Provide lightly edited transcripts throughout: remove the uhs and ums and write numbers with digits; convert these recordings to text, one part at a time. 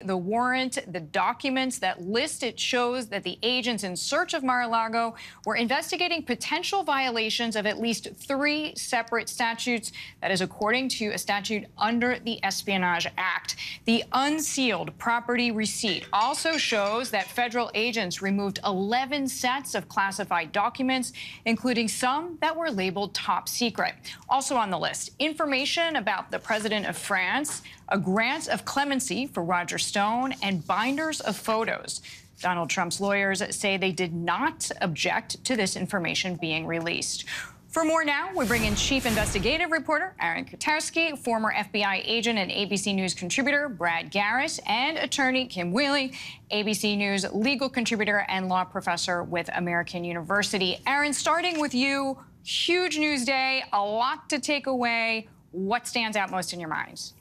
The warrant, the documents that list it shows that the agents in search of Mar-a-Lago were investigating potential violations of at least 3 separate statutes. That is according to a statute under the Espionage Act. The unsealed property receipt also shows that federal agents removed 11 sets of classified documents, including some that were labeled top secret. Also on the list, information about the president of France, a grant of clemency for Roger Stone, and binders of photos. Donald Trump's lawyers say they did not object to this information being released. For more now, we bring in Chief Investigative Reporter Aaron Katersky, former FBI agent and ABC News contributor Brad Garrett, and attorney Kim Wheely, ABC News legal contributor and law professor with American University. Aaron, starting with you, huge news day, a lot to take away. What stands out most in your minds?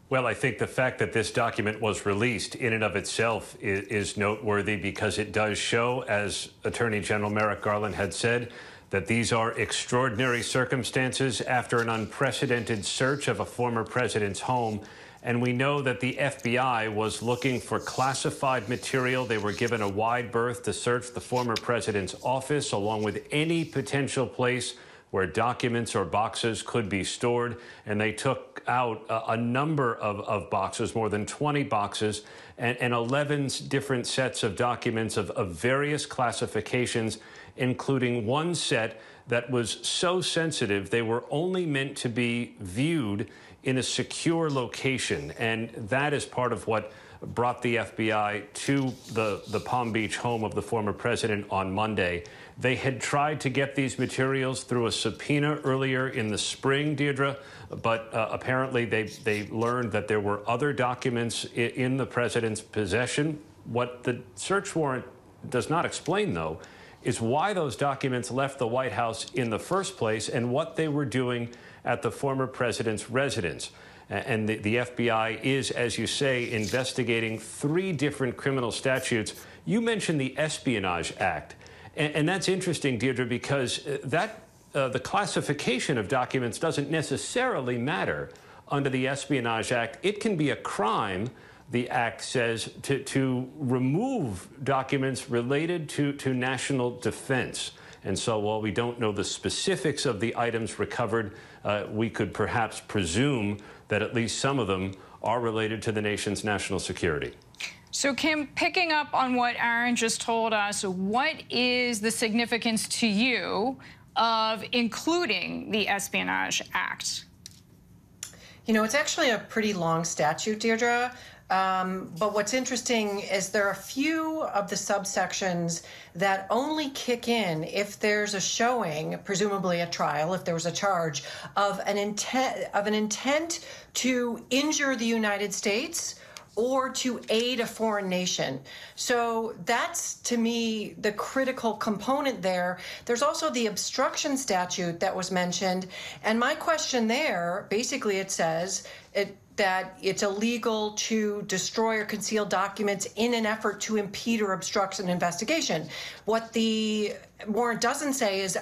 Well, I think the fact that this document was released in and of itself is noteworthy because it does show, as Attorney General Merrick Garland had said, that these are extraordinary circumstances after an unprecedented search of a former president's home. And we know that the FBI was looking for classified material. They were given a wide berth to search the former president's office, along with any potential place where documents or boxes could be stored, and they took out a number of boxes, more than 20 boxes, and 11 different sets of documents of various classifications, including one set that was so sensitive they were only meant to be viewed in a secure location. And that is part of what brought the FBI to the Palm Beach home of the former president on Monday. They had tried to get these materials through a subpoena earlier in the spring, Deirdre, but apparently they learned that there were other documents in the president's possession. What the search warrant does not explain, though, is why those documents left the White House in the first place and what they were doing at the former president's residence. And the FBI is, as you say, investigating 3 different criminal statutes. You mentioned the Espionage Act. And that's interesting, Deirdre, because the classification of documents doesn't necessarily matter under the Espionage Act. It can be a crime, the Act says, to remove documents related to national defense. And so while we don't know the specifics of the items recovered, we could perhaps presume that at least some of them are related to the nation's national security. So, Kim, picking up on what Aaron just told us, what is the significance to you of including the Espionage Act? You know, it's actually a pretty long statute, Deirdre. But what's interesting is there are a few of the subsections that only kick in if there's a showing, presumably a trial, if there was a charge, of an intent to injure the United States or to aid a foreign nation. So that's, to me, the critical component there. There's also the obstruction statute that was mentioned. And my question there, basically it says that it's illegal to destroy or conceal documents in an effort to impede or obstruct an investigation. What the warrant doesn't say is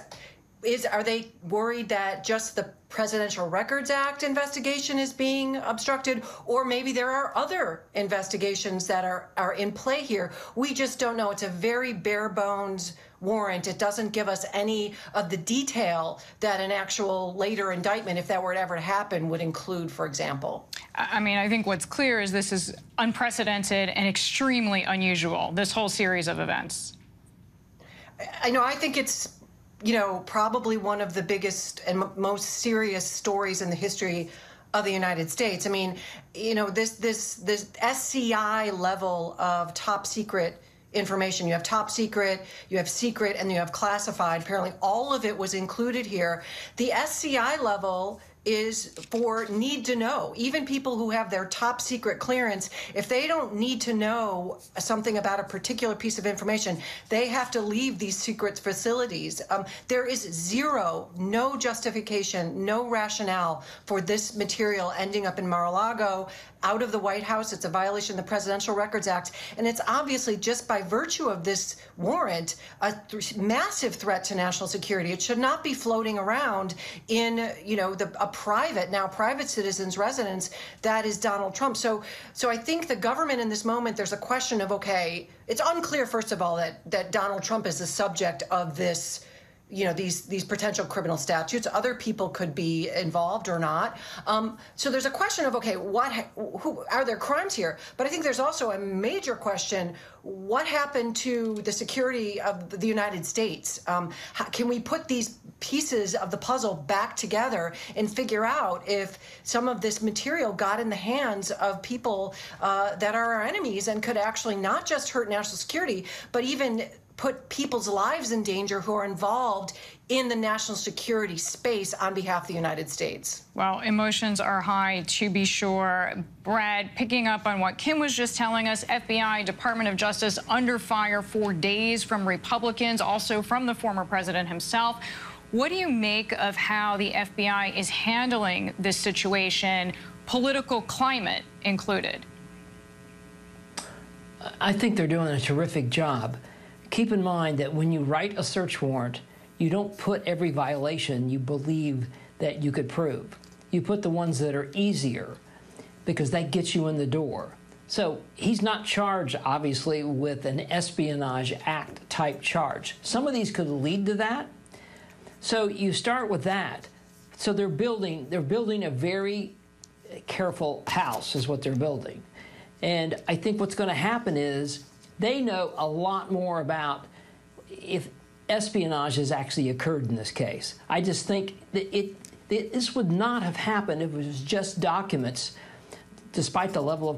are they worried that just the Presidential Records Act investigation is being obstructed, or maybe there are other investigations that are in play here? We just don't know. It's a very bare bones warrant. It doesn't give us any of the detail that an actual later indictment, if that were to ever happen, would include, for example. I mean, I think what's clear is this is unprecedented and extremely unusual, this whole series of events. I know. I think it's, you know, probably one of the biggest and most serious stories in the history of the United States. I mean, you know, this SCI level of top secret information. You have top secret, you have secret, and you have classified. Apparently, all of it was included here. The SCI level is for need to know. Even people who have their top secret clearance, if they don't need to know something about a particular piece of information, they have to leave these secret facilities. There is no justification, no rationale for this material ending up in Mar-a-Lago, out of the White House. It's a violation of the Presidential Records Act. And it's obviously, just by virtue of this warrant, a massive threat to national security. It should not be floating around in, you know, a private citizens' residence, that is Donald Trump. So I think the government in this moment, there's a question of, okay, it's unclear, first of all, that Donald Trump is the subject of this, these potential criminal statutes. Other people could be involved or not. So there's a question of, okay, who are there crimes here? But I think there's also a major question: what happened to the security of the United States? Can we put these pieces of the puzzle back together and figure out if some of this material got in the hands of people that are our enemies and could actually not just hurt national security, but even put people's lives in danger who are involved in the national security space on behalf of the United States? Well, emotions are high, to be sure. Brad, picking up on what Kim was just telling us, FBI, Department of Justice under fire for days from Republicans, also from the former president himself. What do you make of how the FBI is handling this situation, political climate included? I think they're doing a terrific job. Keep in mind that when you write a search warrant, you don't put every violation you believe that you could prove. You put the ones that are easier, because that gets you in the door. So he's not charged, obviously, with an Espionage Act type charge. Some of these could lead to that. So you start with that. So they're building a very careful house, is what they're building. And I think what's going to happen is they know a lot more about if espionage has actually occurred in this case. I just think that this would not have happened if it was just documents, despite the level of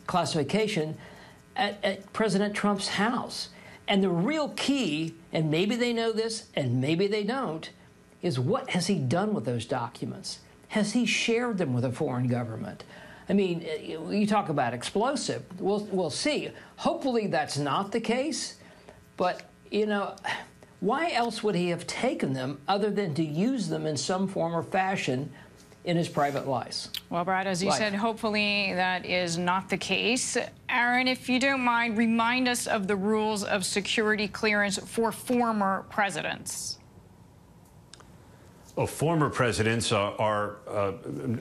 classification, at President Trump's house. And the real key, and maybe they know this and maybe they don't, is what has he done with those documents? Has he shared them with a foreign government? I mean, you talk about explosive. We'll see. Hopefully that's not the case. But, why else would he have taken them other than to use them in some form or fashion in his private life? Well, Brad, as you said, hopefully that is not the case. Aaron, if you don't mind, remind us of the rules of security clearance for former presidents. Well, former presidents are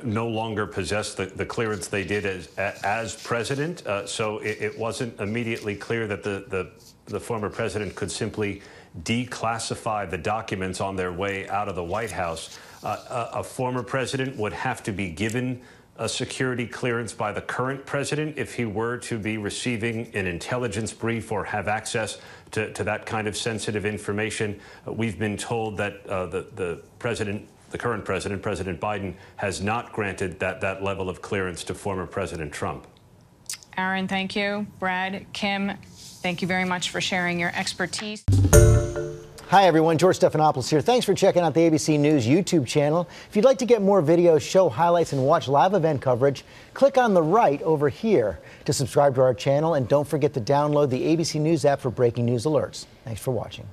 no longer possess the clearance they did as president. So it wasn't immediately clear that the former president could simply declassify the documents on their way out of the White House. A former president would have to be given a security clearance by the current president if he were to be receiving an intelligence brief or have access to that kind of sensitive information. We've been told that the current president, President Biden, has not granted that level of clearance to former President Trump. Aaron, thank you. Brad, Kim, thank you very much for sharing your expertise. Hi, everyone. George Stephanopoulos here. Thanks for checking out the ABC News YouTube channel. If you'd like to get more videos, show highlights, and watch live event coverage, click on the right over here to subscribe to our channel. And don't forget to download the ABC News app for breaking news alerts. Thanks for watching.